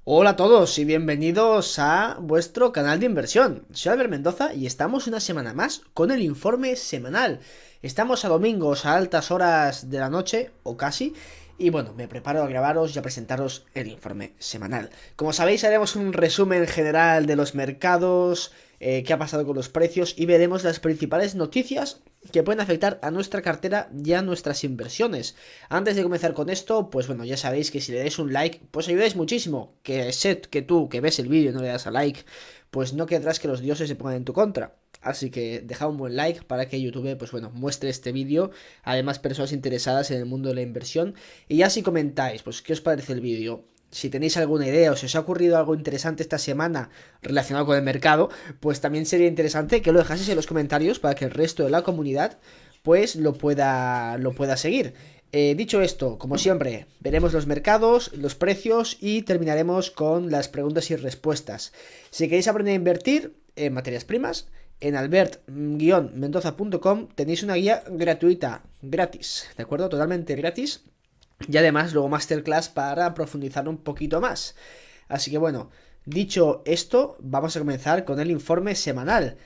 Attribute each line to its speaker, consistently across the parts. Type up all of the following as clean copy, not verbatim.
Speaker 1: Hola a todos y bienvenidos a vuestro canal de inversión. Soy Albert Mendoza y estamos una semana más con el informe semanal. Estamos a domingos a altas horas de la noche, o casi, y bueno, me preparo a grabaros y a presentaros el informe semanal. Como sabéis, haremos un resumen general de los mercados, qué ha pasado con los precios y veremos las principales noticias que pueden afectar a nuestra cartera y a nuestras inversiones. Antes de comenzar con esto, pues bueno, ya sabéis que si le dais un like, pues ayudáis muchísimo. Que sé que tú, que ves el vídeo y no le das a like, pues no querrás que los dioses se pongan en tu contra. Así que deja un buen like para que YouTube, pues bueno, muestre este vídeo a además personas interesadas en el mundo de la inversión. Y ya si comentáis, pues qué os parece el vídeo. Si tenéis alguna idea o si os ha ocurrido algo interesante esta semana relacionado con el mercado, pues también sería interesante que lo dejaseis en los comentarios para que el resto de la comunidad pues lo pueda seguir. Dicho esto, como siempre, veremos los mercados, los precios y terminaremos con las preguntas y respuestas. Si queréis aprender a invertir en materias primas, en albert-mendoza.com tenéis una guía gratuita, gratis, ¿de acuerdo? Totalmente gratis. Y además luego masterclass para profundizar un poquito más. Así que bueno, dicho esto, vamos a comenzar con el informe semanal.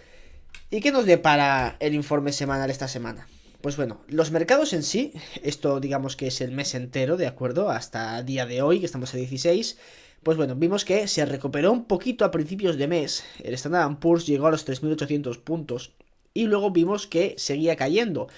Speaker 1: ¿Y qué nos depara el informe semanal esta semana? Pues bueno, los mercados en sí, esto digamos que es el mes entero, ¿de acuerdo? Hasta día de hoy, que estamos a 16, pues bueno, vimos que se recuperó un poquito a principios de mes, el Standard Poor's llegó a los 3.800 puntos y luego vimos que seguía cayendo.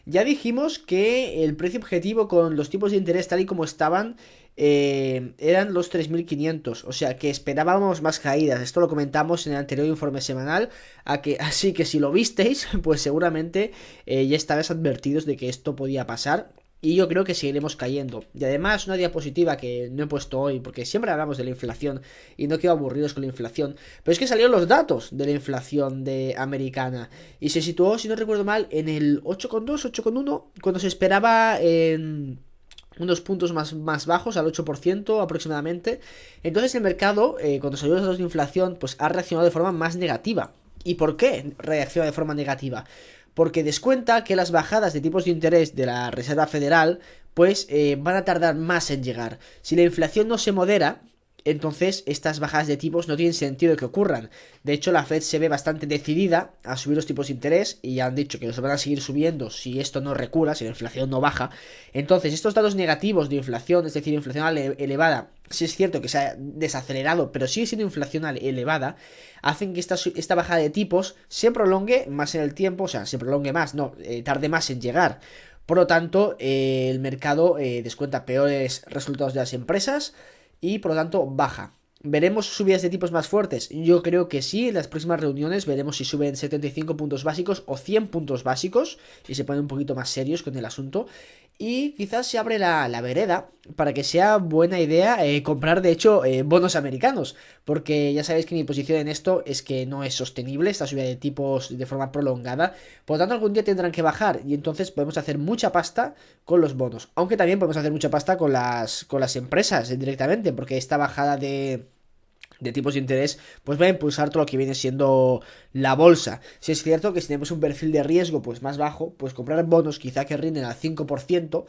Speaker 1: Ya dijimos que el precio objetivo con los tipos de interés tal y como estaban eran los 3.500, o sea que esperábamos más caídas. Esto lo comentamos en el anterior informe semanal, así que si lo visteis, pues seguramente ya estabais advertidos de que esto podía pasar. Y yo creo que seguiremos cayendo. Y además una diapositiva que no he puesto hoy, porque siempre hablamos de la inflación y no quiero aburriros con la inflación, pero es que salieron los datos de la inflación americana y se situó, si no recuerdo mal, en el 8,2, 8,1, cuando se esperaba en unos puntos más bajos, al 8% aproximadamente. Entonces el mercado, cuando salió los datos de inflación, pues ha reaccionado de forma más negativa. ¿Y por qué reacciona de forma negativa? Porque descuenta que las bajadas de tipos de interés de la Reserva Federal pues van a tardar más en llegar. Si la inflación no se modera, entonces estas bajadas de tipos no tienen sentido que ocurran. De hecho, la Fed se ve bastante decidida a subir los tipos de interés y ya han dicho que los van a seguir subiendo si esto no recula, si la inflación no baja. Entonces, estos datos negativos de inflación, es decir, inflación elevada, sí es cierto que se ha desacelerado, pero sigue siendo inflación elevada, hacen que esta bajada de tipos se prolongue más en el tiempo, o sea, se prolongue más, no, tarde más en llegar. Por lo tanto, el mercado descuenta peores resultados de las empresas y por lo tanto baja. ¿Veremos subidas de tipos más fuertes? Yo creo que sí, en las próximas reuniones veremos si suben 75 puntos básicos o 100 puntos básicos y se ponen un poquito más serios con el asunto. Y quizás se abre la vereda para que sea buena idea comprar de hecho bonos americanos, porque ya sabéis que mi posición en esto es que no es sostenible esta subida de tipos de forma prolongada, por lo tanto algún día tendrán que bajar y entonces podemos hacer mucha pasta con los bonos, aunque también podemos hacer mucha pasta con las empresas directamente, porque esta bajada de tipos de interés, pues va a impulsar todo lo que viene siendo la bolsa. Si es cierto que si tenemos un perfil de riesgo pues más bajo, pues comprar bonos quizá que rinden al 5%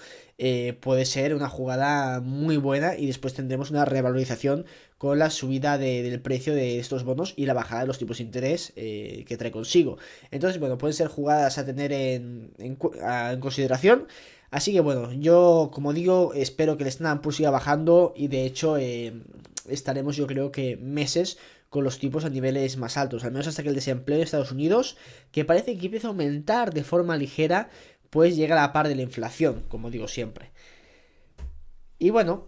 Speaker 1: puede ser una jugada muy buena y después tendremos una revalorización con la subida del precio de estos bonos y la bajada de los tipos de interés que trae consigo. Entonces, bueno, pueden ser jugadas a tener en consideración. Así que bueno, yo como digo, espero que el Standard Poor's siga bajando y de hecho estaremos yo creo que meses con los tipos a niveles más altos, al menos hasta que el desempleo en Estados Unidos, que parece que empieza a aumentar de forma ligera, pues llega a la par de la inflación, como digo siempre. Y bueno,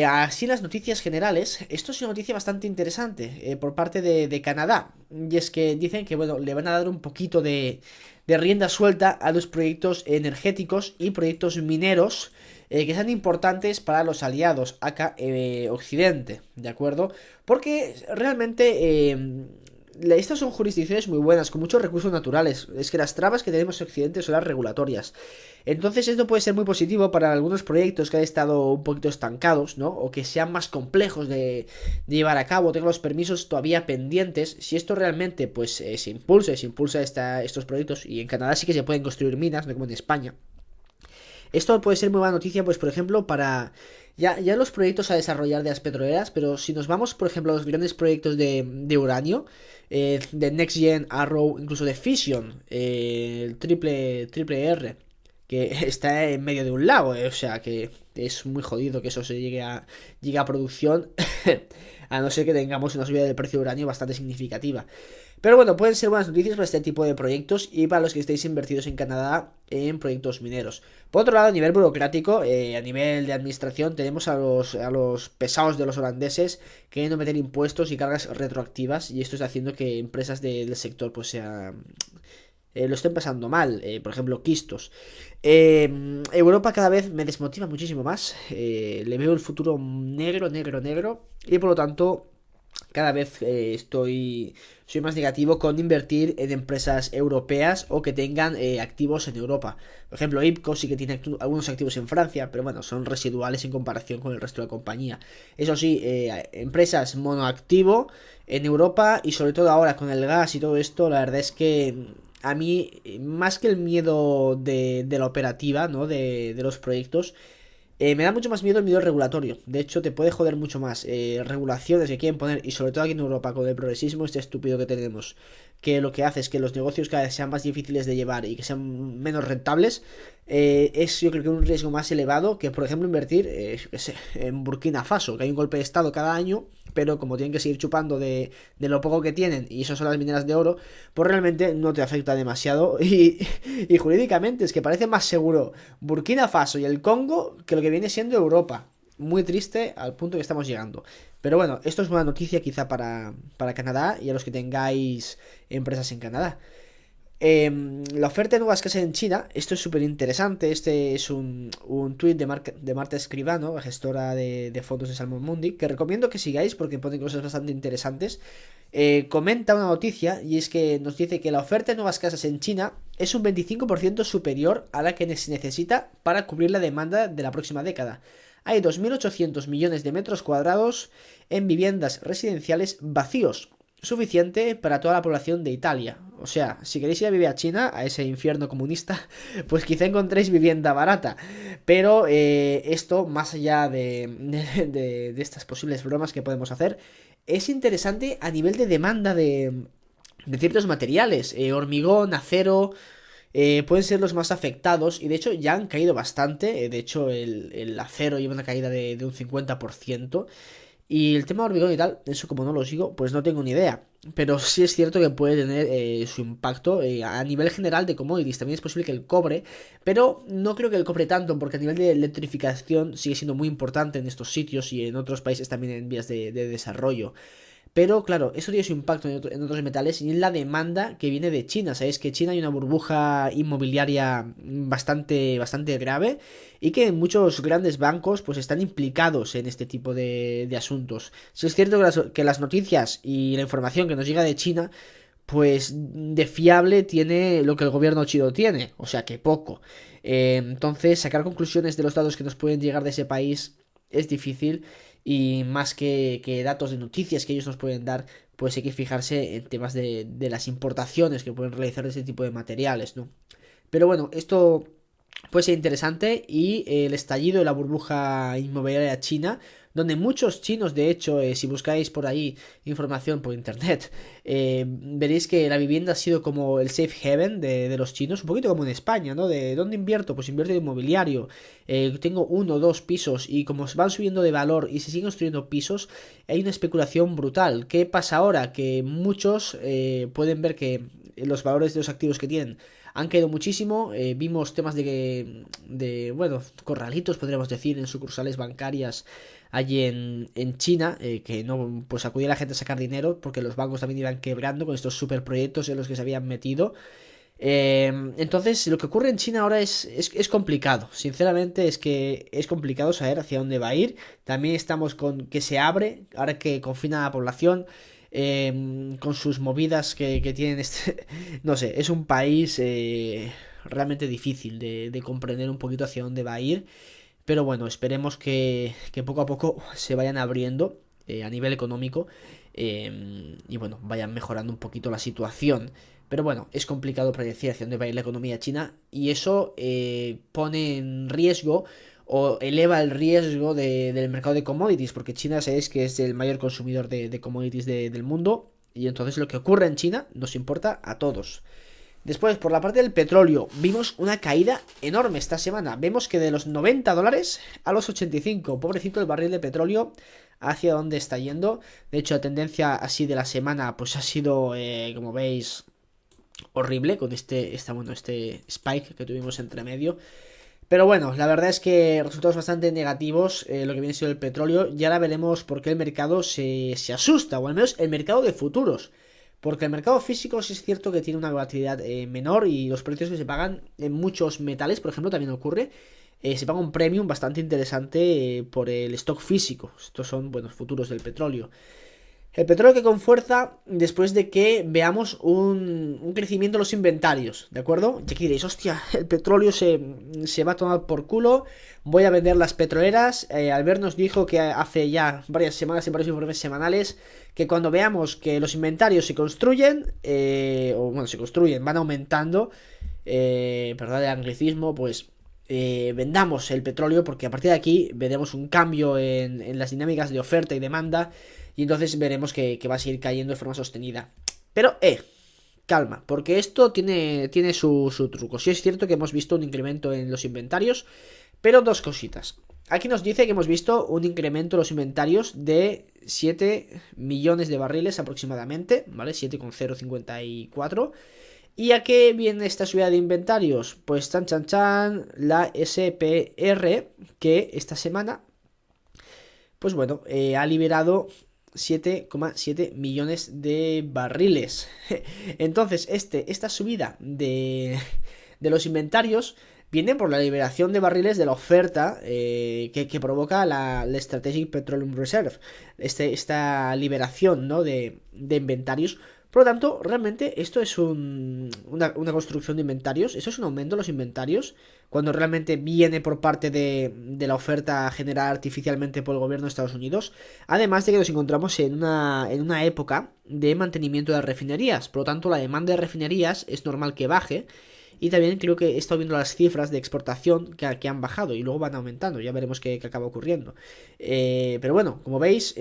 Speaker 1: así las noticias generales, esto es una noticia bastante interesante por parte de Canadá. Y es que dicen que bueno, le van a dar un poquito de rienda suelta a los proyectos energéticos y proyectos mineros que sean importantes para los aliados acá Occidente, ¿de acuerdo? Porque realmente estas son jurisdicciones muy buenas, con muchos recursos naturales. Es que las trabas que tenemos en Occidente son las regulatorias. Entonces esto puede ser muy positivo para algunos proyectos que han estado un poquito estancados, ¿no? O que sean más complejos de llevar a cabo, tengan los permisos todavía pendientes. Si esto realmente pues se impulsa estos proyectos, y en Canadá sí que se pueden construir minas, no como en España. Esto puede ser muy buena noticia, pues por ejemplo, para ya los proyectos a desarrollar de las petroleras, pero si nos vamos, por ejemplo, a los grandes proyectos de uranio, de Next Gen, Arrow, incluso de Fission, el triple R, que está en medio de un lago, o sea que es muy jodido que eso llegue a producción, a no ser que tengamos una subida del precio de uranio bastante significativa. Pero bueno, pueden ser buenas noticias para este tipo de proyectos y para los que estéis invertidos en Canadá en proyectos mineros. Por otro lado, a nivel burocrático, a nivel de administración, tenemos a los pesados de los holandeses queriendo meter impuestos y cargas retroactivas, y esto está haciendo que empresas del sector pues lo estén pasando mal, por ejemplo, Quistos. Europa cada vez me desmotiva muchísimo más, le veo el futuro negro, negro, negro, y por lo tanto cada vez soy más negativo con invertir en empresas europeas o que tengan activos en Europa. Por ejemplo, IPCO sí que tiene algunos activos en Francia, pero bueno, son residuales en comparación con el resto de la compañía. Eso sí, empresas monoactivo en Europa, y sobre todo ahora con el gas y todo esto, la verdad es que a mí, más que el miedo de la operativa, ¿no? De los proyectos, me da mucho más miedo el miedo regulatorio. De hecho, te puede joder mucho más regulaciones que quieren poner, y sobre todo aquí en Europa, con el progresismo este estúpido que tenemos, que lo que hace es que los negocios cada vez sean más difíciles de llevar y que sean menos rentables. Es, yo creo que, un riesgo más elevado que, por ejemplo, invertir yo qué sé, en Burkina Faso, que hay un golpe de estado cada año, pero como tienen que seguir chupando de lo poco que tienen, y eso son las mineras de oro, pues realmente no te afecta demasiado. Y jurídicamente es que parece más seguro Burkina Faso y el Congo que lo que viene siendo Europa. Muy triste al punto que estamos llegando. Pero bueno, esto es buena noticia quizá para Canadá y a los que tengáis empresas en Canadá. La oferta de nuevas casas en China, esto es súper interesante. Este es un tuit de Marta Escribano, gestora de fondos de Salmon Mundi, que recomiendo que sigáis porque pone cosas bastante interesantes. Comenta una noticia, y es que nos dice que la oferta de nuevas casas en China es un 25% superior a la que se necesita para cubrir la demanda de la próxima década. Hay 2.800 millones de metros cuadrados en viviendas residenciales vacíos, suficiente para toda la población de Italia. O sea, si queréis ir a vivir a China, a ese infierno comunista, pues quizá encontréis vivienda barata. Pero esto, más allá de estas posibles bromas que podemos hacer, es interesante a nivel de demanda de ciertos materiales. Hormigón, acero, pueden ser los más afectados, y de hecho ya han caído bastante. De hecho, el acero lleva una caída de un 50%. Y el tema de hormigón y tal, eso como no lo sigo, pues no tengo ni idea. Pero sí es cierto que puede tener su impacto a nivel general de commodities. También es posible que el cobre, pero no creo que el cobre tanto, porque a nivel de electrificación sigue siendo muy importante en estos sitios y en otros países también en vías de desarrollo. Pero claro, eso tiene su impacto en otros metales y en la demanda que viene de China. Sabéis que en China hay una burbuja inmobiliaria bastante grave, y que muchos grandes bancos pues están implicados en este tipo de asuntos. Si es cierto que las noticias y la información que nos llega de China, pues de fiable tiene lo que el gobierno chino tiene, o sea que poco. Entonces, sacar conclusiones de los datos que nos pueden llegar de ese país es difícil, y más que datos de noticias que ellos nos pueden dar, pues hay que fijarse en temas de las importaciones que pueden realizar de ese tipo de materiales, ¿no? Pero bueno, esto puede ser interesante, y el estallido de la burbuja inmobiliaria china, donde muchos chinos, de hecho, si buscáis por ahí información por internet, veréis que la vivienda ha sido como el safe haven de los chinos, un poquito como en España, ¿no? ¿De dónde invierto? Pues invierto en inmobiliario. Tengo uno o dos pisos, y como se van subiendo de valor y se siguen construyendo pisos, hay una especulación brutal. ¿Qué pasa ahora? Que muchos pueden ver que los valores de los activos que tienen han caído muchísimo. Vimos temas bueno, corralitos, podríamos decir, en sucursales bancarias allí en China, que no, pues acudía la gente a sacar dinero porque los bancos también iban quebrando con estos superproyectos en los que se habían metido. Entonces, lo que ocurre en China ahora es complicado. Sinceramente, es que es complicado saber hacia dónde va a ir. También estamos con que se abre, ahora que confina a la población, con sus movidas que tienen no sé, es un país realmente difícil de comprender un poquito hacia dónde va a ir. Pero bueno, esperemos que poco a poco se vayan abriendo a nivel económico, y bueno, vayan mejorando un poquito la situación. Pero bueno, es complicado predecir hacia dónde va a ir la economía china y eso pone en riesgo o eleva el riesgo del mercado de commodities, porque China sabéis que es el mayor consumidor de commodities del mundo y entonces lo que ocurre en China nos importa a todos. Después, por la parte del petróleo, vimos una caída enorme esta semana. Vemos que de los $90 a los 85, pobrecito el barril de petróleo, hacia dónde está yendo. De hecho, la tendencia así de la semana, pues ha sido, como veis, horrible con este spike que tuvimos entre medio. Pero bueno, la verdad es que resultados bastante negativos lo que viene siendo el petróleo. Y ahora veremos por qué el mercado se asusta, o al menos el mercado de futuros. Porque el mercado físico sí es cierto que tiene una volatilidad menor y los precios que se pagan en muchos metales, por ejemplo, también ocurre. Se paga un premium bastante interesante por el stock físico. Estos son buenos futuros del petróleo. El petróleo que con fuerza después de que veamos un crecimiento de los inventarios, ¿de acuerdo? Y aquí diréis, hostia, el petróleo se va a tomar por culo, voy a vender las petroleras. Albert nos dijo que hace ya varias semanas, en varios informes semanales, que cuando veamos que los inventarios se construyen, se construyen, van aumentando, perdón el anglicismo, pues vendamos el petróleo, porque a partir de aquí veremos un cambio en las dinámicas de oferta y demanda. Y entonces veremos que va a seguir cayendo de forma sostenida. Pero, calma, porque esto tiene su truco. Sí es cierto que hemos visto un incremento en los inventarios, pero dos cositas. Aquí nos dice que hemos visto un incremento en los inventarios de 7 millones de barriles aproximadamente, ¿vale? 7,054. ¿Y a qué viene esta subida de inventarios? Pues la SPR, que esta semana, pues bueno, ha liberado 7,7 millones de barriles. Entonces, esta subida de los inventarios viene por la liberación de barriles de la oferta que provoca la Strategic Petroleum Reserve. Esta liberación, ¿no?, de inventarios. Por lo tanto, realmente esto es una construcción de inventarios. Eso es un aumento de los inventarios, cuando realmente viene por parte de la oferta generada artificialmente por el gobierno de Estados Unidos. Además de que nos encontramos en una época de mantenimiento de las refinerías. Por lo tanto, la demanda de refinerías es normal que baje. Y también creo que he estado viendo las cifras de exportación que han bajado y luego van aumentando. Ya veremos qué acaba ocurriendo. Pero bueno, como veis,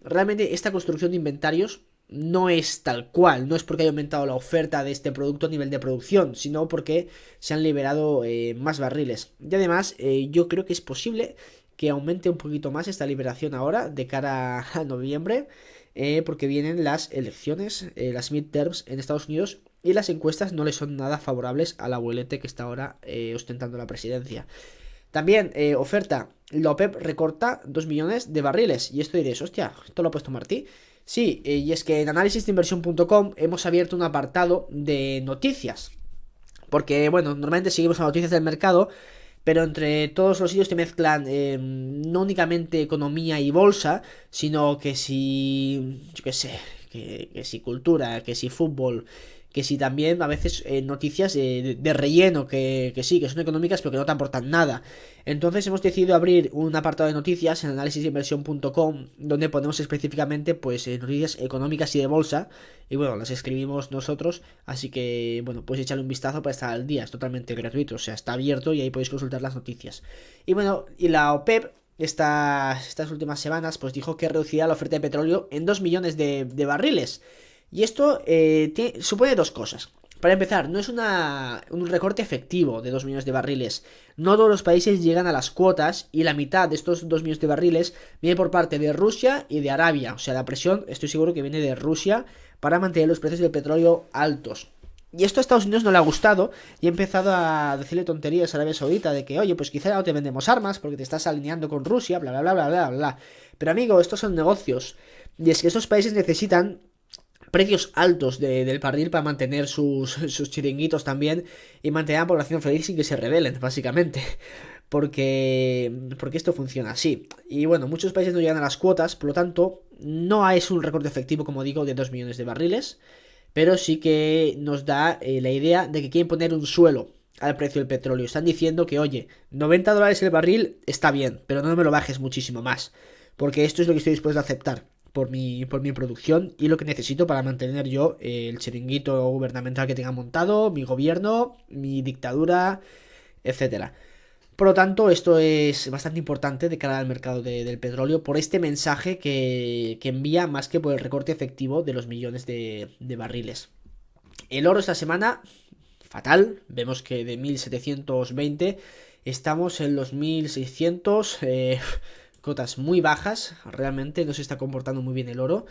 Speaker 1: realmente esta construcción de inventarios no es tal cual, no es porque haya aumentado la oferta de este producto a nivel de producción, sino porque se han liberado más barriles. Y además, yo creo que es posible que aumente un poquito más esta liberación ahora, de cara a noviembre, porque vienen las elecciones, las midterms en Estados Unidos, y las encuestas no le son nada favorables al abuelete que está ahora ostentando la presidencia. También, oferta, la OPEP recorta 2 millones de barriles, y esto diréis, hostia, esto lo ha puesto Martí. Sí, y es que en análisisdeinversión.com hemos abierto un apartado de noticias. Porque, bueno, normalmente seguimos a noticias del mercado, pero entre todos los sitios te mezclan no únicamente economía y bolsa, sino que si, yo qué sé, que si cultura, que si fútbol, que si también a veces noticias de relleno, que sí, que son económicas, pero que no te aportan nada. Entonces hemos decidido abrir un apartado de noticias en análisisdeinversión.com, donde ponemos específicamente pues noticias económicas y de bolsa, y bueno, las escribimos nosotros, así que bueno, pues echarle un vistazo para estar al día. Es totalmente gratuito, o sea, está abierto y ahí podéis consultar las noticias. Y bueno, y la OPEP estas últimas semanas pues dijo que reducirá la oferta de petróleo en 2 millones de barriles. Y esto supone dos cosas. Para empezar, no es un recorte efectivo de 2 millones de barriles. No todos los países llegan a las cuotas y la mitad de estos 2 millones de barriles viene por parte de Rusia y de Arabia. O sea, la presión estoy seguro que viene de Rusia para mantener los precios del petróleo altos. Y esto a Estados Unidos no le ha gustado y ha empezado a decirle tonterías a Arabia Saudita de que, oye, pues quizá no te vendemos armas porque te estás alineando con Rusia, bla, bla, bla, bla, bla, bla. Pero amigo, estos son negocios. Y es que estos países necesitan precios altos del barril para mantener sus chiringuitos también y mantener a la población feliz sin que se rebelen, básicamente. Porque esto funciona así. Y bueno, muchos países no llegan a las cuotas, por lo tanto, no es un recorte efectivo, como digo, de 2 millones de barriles, pero sí que nos da la idea de que quieren poner un suelo al precio del petróleo. Están diciendo que, oye, $90 el barril está bien, pero no me lo bajes muchísimo más, porque esto es lo que estoy dispuesto a aceptar. por mi producción y lo que necesito para mantener yo el chiringuito gubernamental que tenga montado, mi gobierno, mi dictadura, etcétera. Por lo tanto, esto es bastante importante de cara al mercado del petróleo por este mensaje que envía más que por el recorte efectivo de los millones de barriles. El oro esta semana, fatal. Vemos que de 1720 estamos en los 1600, cotas muy bajas. Realmente no se está comportando muy bien el oro.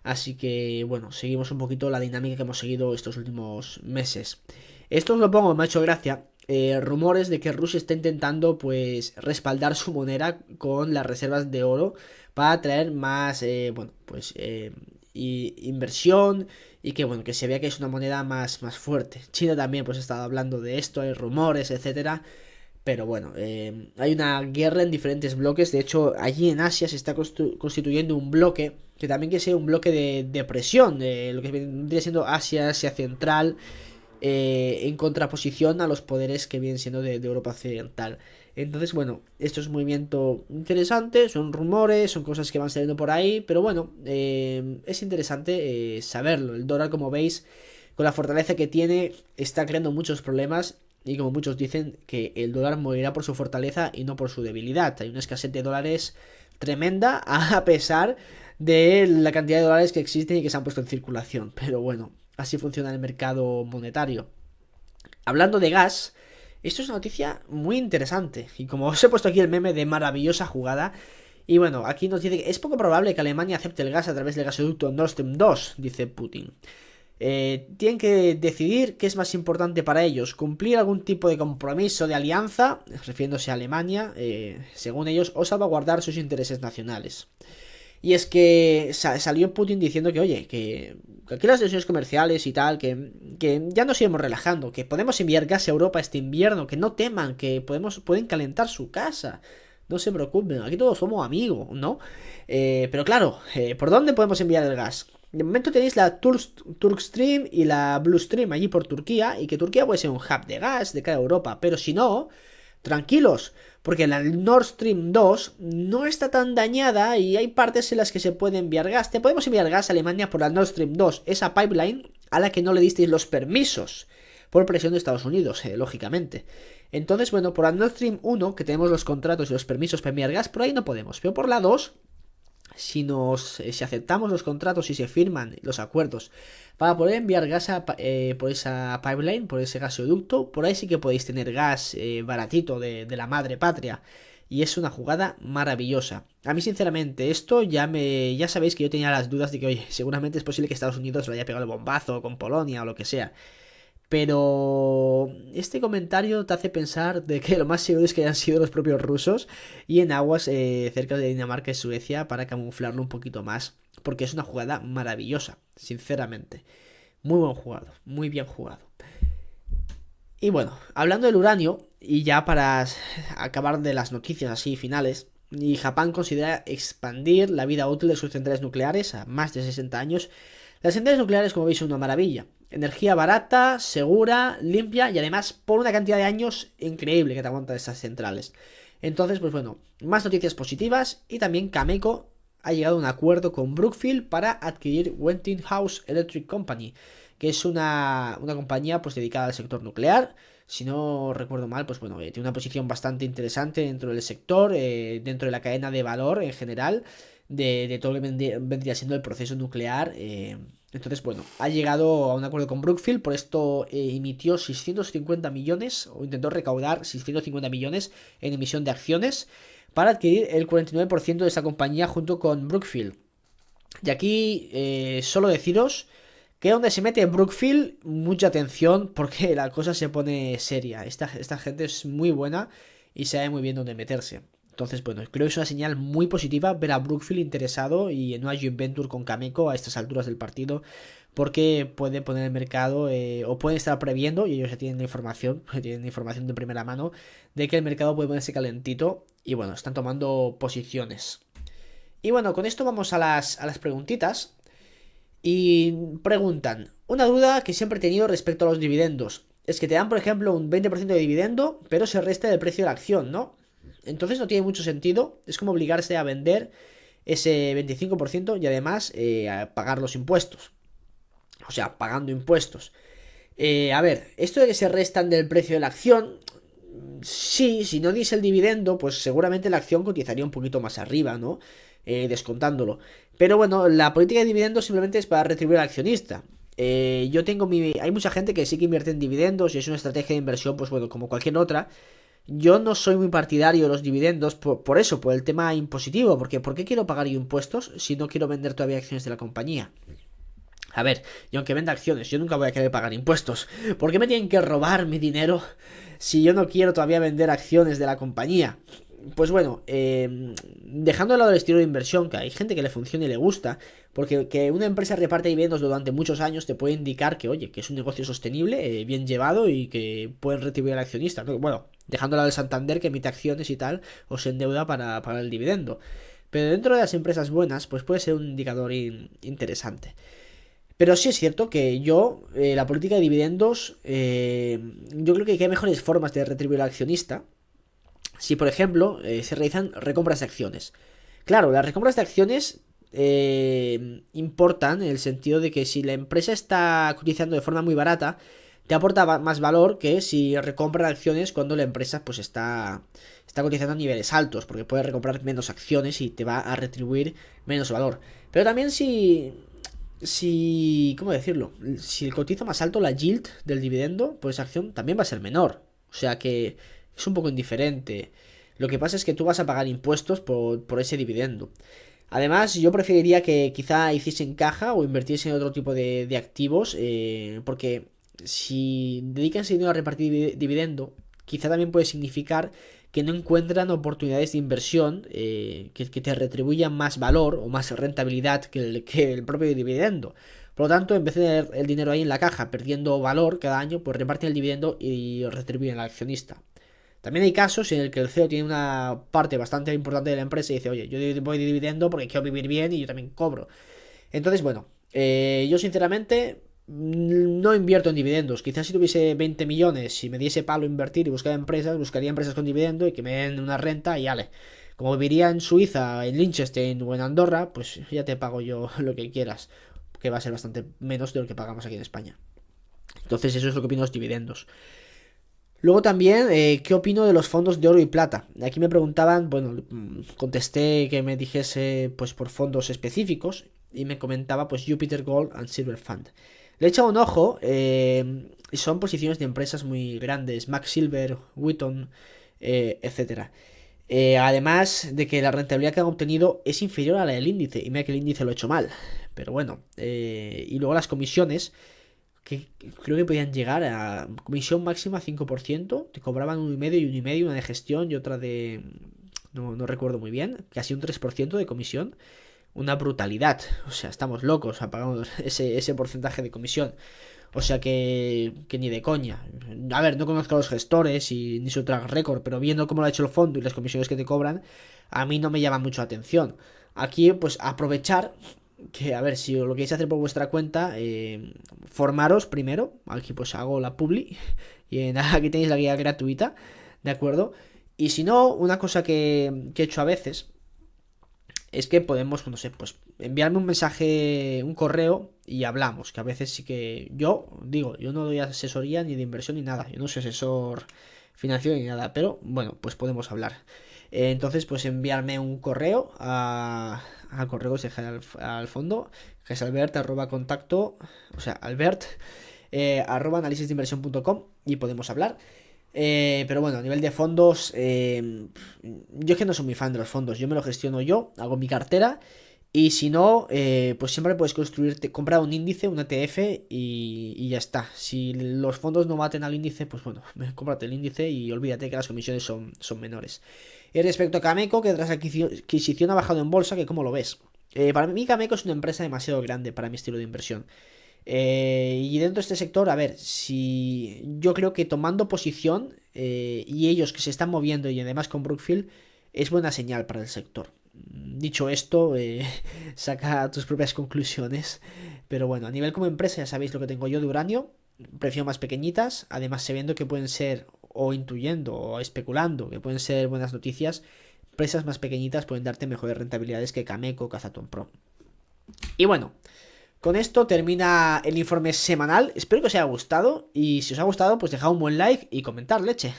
Speaker 1: Así que, bueno, seguimos un poquito la dinámica que hemos seguido estos últimos meses. Esto os lo pongo, me ha hecho gracia. Rumores de que Rusia está intentando, pues, respaldar su moneda con las reservas de oro para atraer más, inversión y que, bueno, que se vea que es una moneda más fuerte. China también, pues, ha estado hablando de esto, hay rumores, etcétera. Pero bueno, hay una guerra en diferentes bloques. De hecho, allí en Asia se está constituyendo un bloque que también quiere ser un bloque de presión, de lo que vendría siendo Asia Central, en contraposición a los poderes que vienen siendo de Europa Occidental. Entonces, bueno, esto es un movimiento interesante, son rumores, son cosas que van saliendo por ahí, pero bueno, es interesante saberlo. El dólar, como veis, con la fortaleza que tiene, está creando muchos problemas. Y como muchos dicen, que el dólar morirá por su fortaleza y no por su debilidad. Hay una escasez de dólares tremenda a pesar de la cantidad de dólares que existen y que se han puesto en circulación. Pero bueno, así funciona el mercado monetario. Hablando de gas, esto es una noticia muy interesante. Y como os he puesto aquí el meme de maravillosa jugada. Y bueno, aquí nos dice que es poco probable que Alemania acepte el gas a través del gasoducto Nord Stream 2, dice Putin. Tienen que decidir qué es más importante para ellos: cumplir algún tipo de compromiso de alianza, refiriéndose a Alemania, según ellos, o salvaguardar sus intereses nacionales. Y es que salió Putin diciendo que, oye, que aquí las tensiones comerciales y tal, que ya nos iremos relajando, que podemos enviar gas a Europa este invierno, que no teman, que pueden calentar su casa. No se preocupen, aquí todos somos amigos, ¿no? Pero claro, ¿por dónde podemos enviar el gas? De momento tenéis la Turkstream y la Bluestream allí por Turquía, y que Turquía puede ser un hub de gas de cara a Europa, pero si no, tranquilos, porque la Nord Stream 2 no está tan dañada y hay partes en las que se puede enviar gas. Te podemos enviar gas a Alemania por la Nord Stream 2, esa pipeline a la que no le disteis los permisos por presión de Estados Unidos, lógicamente. Entonces, bueno, por la Nord Stream 1, que tenemos los contratos y los permisos para enviar gas, por ahí no podemos, pero por la 2... Si aceptamos los contratos y se firman los acuerdos para poder enviar gas por esa pipeline, por ese gasoducto, por ahí sí que podéis tener gas baratito de la madre patria. Y es una jugada maravillosa. A mí, sinceramente, esto ya sabéis que yo tenía las dudas de que, oye, seguramente es posible que Estados Unidos lo haya pegado el bombazo con Polonia o lo que sea. Pero este comentario te hace pensar de que lo más seguro es que hayan sido los propios rusos y en aguas cerca de Dinamarca y Suecia para camuflarlo un poquito más. Porque es una jugada maravillosa, sinceramente. Muy buen jugado, muy bien jugado. Y bueno, hablando del uranio, y ya para acabar de las noticias así finales, y Japón considera expandir la vida útil de sus centrales nucleares a más de 60 años. Las centrales nucleares, como veis, son una maravilla. Energía barata, segura, limpia y además por una cantidad de años increíble que te aguantan estas centrales. Entonces, pues bueno, más noticias positivas, y también Cameco ha llegado a un acuerdo con Brookfield para adquirir Westinghouse Electric Company, que es una compañía pues dedicada al sector nuclear. Si no recuerdo mal, pues bueno, tiene una posición bastante interesante dentro del sector, dentro de la cadena de valor en general, de todo lo que vendría siendo el proceso nuclear. Entonces, bueno, ha llegado a un acuerdo con Brookfield, por esto emitió 650 millones, o intentó recaudar 650 millones en emisión de acciones para adquirir el 49% de esa compañía junto con Brookfield. Y aquí solo deciros que donde se mete Brookfield, mucha atención, porque la cosa se pone seria. Esta gente es muy buena y sabe muy bien dónde meterse. Entonces, bueno, creo que es una señal muy positiva ver a Brookfield interesado y en una joint venture con Cameco a estas alturas del partido, porque puede poner el mercado, o pueden estar previendo, y ellos ya tienen información de primera mano, de que el mercado puede ponerse calentito, y bueno, están tomando posiciones. Y bueno, con esto vamos a las preguntitas. Y preguntan, una duda que siempre he tenido respecto a los dividendos, es que te dan, por ejemplo, un 20% de dividendo, pero se resta del precio de la acción, ¿no? Entonces no tiene mucho sentido, es como obligarse a vender ese 25% y además a pagar los impuestos. O sea, pagando impuestos. A ver, esto de que se restan del precio de la acción, sí, si no diese el dividendo, pues seguramente la acción cotizaría un poquito más arriba, ¿no? Descontándolo. Pero bueno, la política de dividendos simplemente es para retribuir al accionista. Yo tengo mi... Hay mucha gente que sí que invierte en dividendos y es una estrategia de inversión, pues bueno, como cualquier otra. Yo no soy muy partidario de los dividendos por eso, por el tema impositivo, porque ¿por qué quiero pagar yo impuestos si no quiero vender todavía acciones de la compañía? A ver, yo aunque venda acciones, yo nunca voy a querer pagar impuestos. ¿Por qué me tienen que robar mi dinero si yo no quiero todavía vender acciones de la compañía? Pues bueno, dejando de lado el estilo de inversión, que hay gente que le funciona y le gusta, porque que una empresa reparte dividendos durante muchos años te puede indicar que, oye, que es un negocio sostenible, bien llevado y que pueden retribuir al accionista, ¿no? Bueno, dejando de lado el Santander que emite acciones y tal, o se endeuda para pagar el dividendo. Pero dentro de las empresas buenas, pues puede ser un indicador interesante. Pero sí es cierto que yo, la política de dividendos, yo creo que hay mejores formas de retribuir al accionista. Si, por ejemplo, se realizan recompras de acciones. Claro, las recompras de acciones importan en el sentido de que si la empresa está cotizando de forma muy barata, te aporta más valor que si recompra acciones cuando la empresa pues está cotizando a niveles altos, porque puede recomprar menos acciones y te va a retribuir menos valor. Pero también ¿cómo decirlo? Si el cotiza más alto, la yield del dividendo por esa acción también va a ser menor. O sea que es un poco indiferente. Lo que pasa es que tú vas a pagar impuestos por ese dividendo. Además, yo preferiría que quizá hiciesen caja o invirtiesen en otro tipo de activos, porque si dedican ese dinero a repartir dividendo, quizá también puede significar que no encuentran oportunidades de inversión que te retribuyan más valor o más rentabilidad que el propio dividendo. Por lo tanto, en vez de tener el dinero ahí en la caja perdiendo valor cada año, pues reparten el dividendo y retribuyen al accionista. También hay casos en el que el CEO tiene una parte bastante importante de la empresa y dice, oye, yo voy de dividendo porque quiero vivir bien y yo también cobro. Entonces, bueno, yo sinceramente no invierto en dividendos. Quizás si tuviese 20 millones, si me diese palo invertir y buscaría empresas con dividendo y que me den una renta y ale. Como viviría en Suiza, en Liechtenstein o en Andorra, pues ya te pago yo lo que quieras, que va a ser bastante menos de lo que pagamos aquí en España. Entonces eso es lo que opino de los dividendos. Luego también, ¿qué opino de los fondos de oro y plata? Aquí me preguntaban, bueno, contesté que me dijese pues por fondos específicos y me comentaba pues Jupiter Gold and Silver Fund. Le he echado un ojo, son posiciones de empresas muy grandes, Max Silver, Wheaton, etcétera. Además de que la rentabilidad que han obtenido es inferior a la del índice, y mira que el índice lo he hecho mal, pero bueno, y luego las comisiones que creo que podían llegar a comisión máxima 5%, te cobraban 1,5 y 1,5, una de gestión y otra de... No recuerdo muy bien, casi un 3% de comisión, una brutalidad, o sea, estamos locos apagando ese porcentaje de comisión, o sea que ni de coña. A ver, no conozco a los gestores ni su track record, pero viendo cómo lo ha hecho el fondo y las comisiones que te cobran, a mí no me llama mucho la atención. Aquí, pues, aprovechar que, a ver, si lo queréis hacer por vuestra cuenta, formaros primero. Aquí pues hago la publi y nada, aquí tenéis la guía gratuita, ¿de acuerdo? Y si no, una cosa que he hecho a veces es que podemos, no sé, pues enviarme un mensaje, un correo y hablamos, que a veces sí que yo digo, yo no doy asesoría ni de inversión ni nada, yo no soy asesor financiero ni nada, pero bueno, pues podemos hablar. Entonces, pues enviarme un correo al correo que se deja al fondo, que es albert arroba contacto, o sea, albert arroba analisisdeinversión.com y podemos hablar. Pero bueno, a nivel de fondos, yo es que no soy muy fan de los fondos, yo me lo gestiono yo, hago mi cartera y si no, pues siempre puedes comprar un índice, un ETF y ya está. Si los fondos no maten al índice, pues bueno, cómprate el índice y olvídate que las comisiones son menores. Y respecto a Cameco, que tras adquisición ha bajado en bolsa, que ¿cómo lo ves? Para mí Cameco es una empresa demasiado grande para mi estilo de inversión. Y dentro de este sector, a ver, si yo creo que tomando posición y ellos que se están moviendo y además con Brookfield, es buena señal para el sector. Dicho esto, saca tus propias conclusiones. Pero bueno, a nivel como empresa ya sabéis lo que tengo yo de uranio. Prefiero más pequeñitas, además sabiendo que pueden ser, o intuyendo, o especulando, que pueden ser buenas noticias empresas más pequeñitas pueden darte mejores rentabilidades que Cameco o Cazatón Pro. Y bueno, con esto termina el informe semanal. Espero que os haya gustado. Y si os ha gustado, pues dejad un buen like y comentar, leche.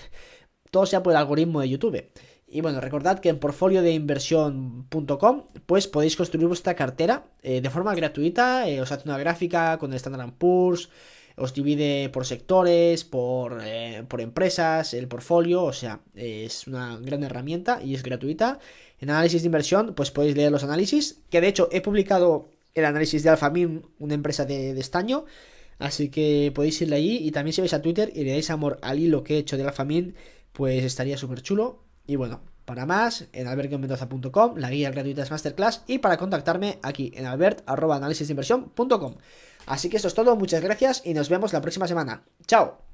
Speaker 1: Todo sea por el algoritmo de YouTube. Y bueno, recordad que en portfoliodeinversión.com pues podéis construir vuestra cartera de forma gratuita. Os hace una gráfica con el Standard & Poor's. Os divide por sectores, por empresas, el portfolio. O sea, es una gran herramienta y es gratuita. En análisis de inversión, pues podéis leer los análisis. Que de hecho he publicado el análisis de Alphamin, una empresa de estaño. Así que podéis irle allí. Y también si vais a Twitter y le dais amor al hilo que he hecho de Alphamin, pues estaría súper chulo. Y bueno, para más, en albert.mendoza.com, la guía gratuita es Masterclass. Y para contactarme aquí en albert@analisisdeinversión.com. Así que esto es todo, muchas gracias y nos vemos la próxima semana. ¡Chao!